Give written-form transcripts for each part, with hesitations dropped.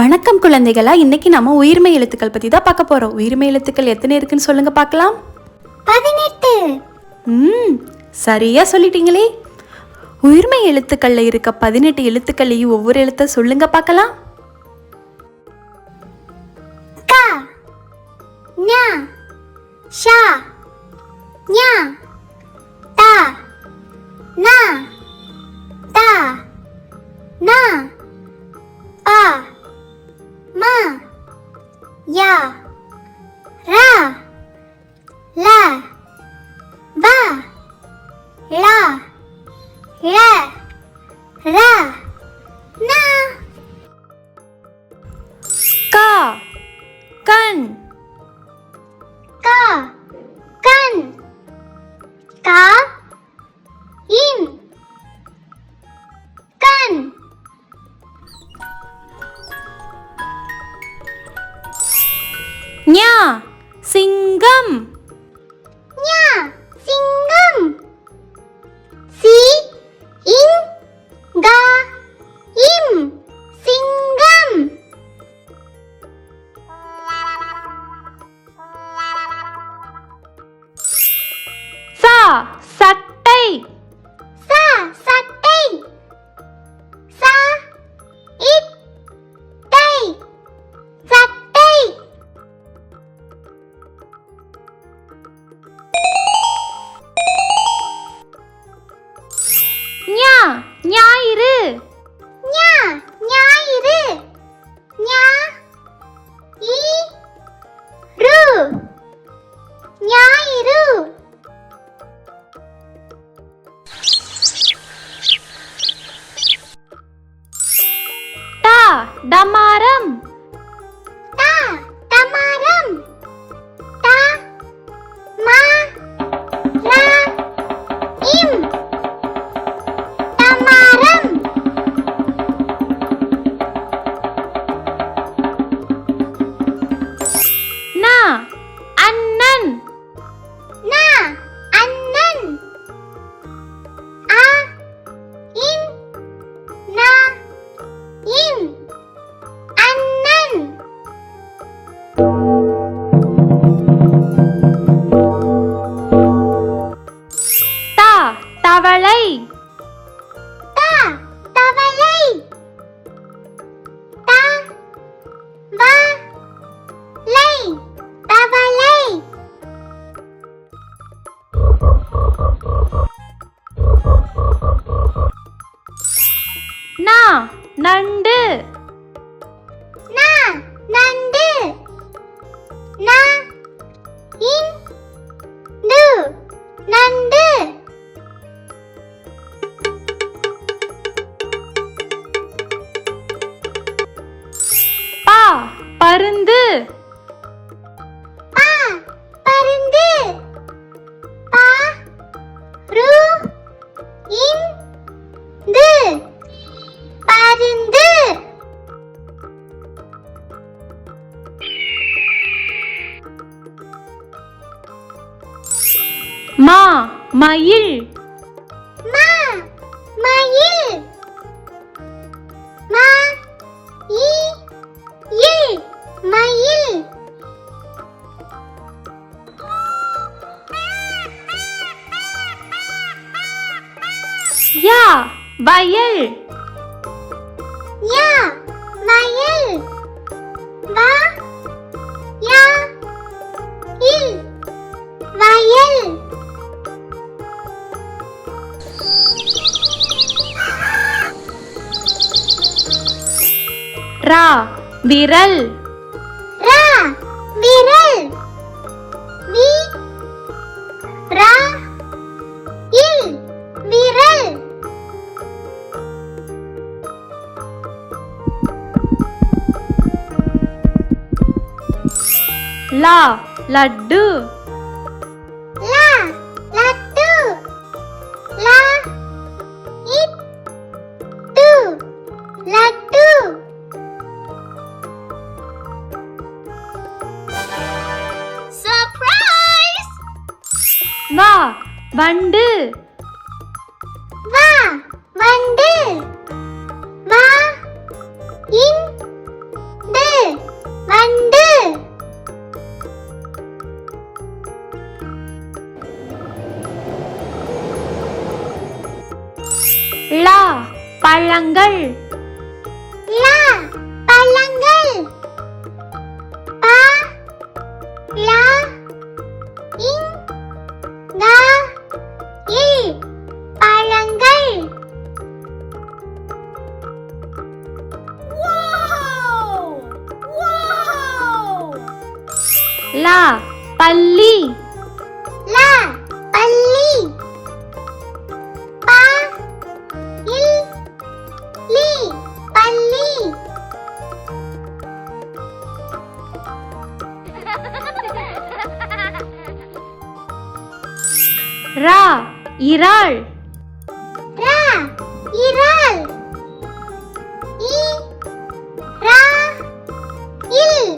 வணக்கம் குழந்தைகளா, இன்னைக்கு நம்ம உயிர்மை எழுத்துக்கள் பத்தி தான் பார்க்க போறோம். உயிர்மை எழுத்துக்கள் எத்தனை இருக்குன்னு சொல்லுங்க பார்க்கலாம். 18. சரியா சொல்லிட்டீங்களே. உயிர்மை எழுத்துக்கள்ல இருக்க 18 எழுத்துக்களையும் ஒவ்வொரு எழுத்த சொல்லுங்க பார்க்கலாம். க ஞ ஷ ஞ ட ந த ந ப ம ய ர ல வ ள ழ ர ந. க கண் க கண் க இன் கண். ஞ சிங்கம் ஞ சிங்கம் சி இன் க இம் சிங்கம். ச சட்டை ச சட்டை ச இட் டை சட்டை. ஞ ஞாயிறு ஞ ஞாயிறு ஞ இ ரு ஞாயிறு. ட டமாரம் ட டமாரம் ட ம ர இம் டமாரம். ந அண்ணன் ந அண்ணன் அ இன் ந இன் அண்ணன். த தவளை த தவளை த வ லை தவளை. ந நண்டு ந நண்டு ந இன் டு நண்டு. ப பருந்து ப பருந்து ப ரு இன் து பருந்து. ம மயில் ம மயில் ம இ இல் மயில். ய வயல் ய வயல் வ ய இல் வயல். ர விரல் ர விரல் வி ர இல் விரல். ல லட்டு ல லட்டு ல இட் டு லட்டு. வா வண்டு வா வண்டு வா இந்து வண்டு லா பழங்கள் லா பழங்கள் பா லா இங் கா இல் பழங்கள் லா பல்லி லா பல்லி பா இல் லி பல்லி ரா இறால் ரா இறால் இ ரா இல்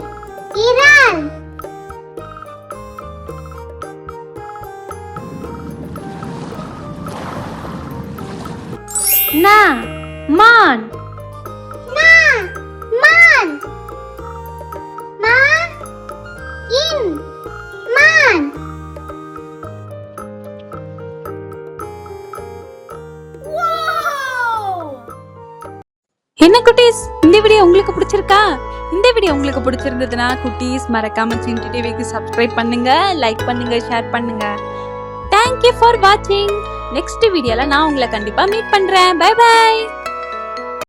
இறால் நா மான் நா மான் மா இன் மான் என்ன குட்டீஸ், இந்த வீடியோ உங்களுக்கு பிடிச்சிருக்கா? இந்த வீடியோ உங்களுக்கு பிடிச்சிருந்ததுன்னா குட்டீஸ் மறக்காம சின்டி டிவிக்கு சப்ஸ்கிரைப் பண்ணுங்க, லைக் பண்ணுங்க, ஷேர் பண்ணுங்க. தேங்க்யூ ஃபார் வாட்சிங். நெக்ஸ்ட் வீடியோல நான் உங்களை கண்டிப்பா மீட் பண்றேன். Bye by.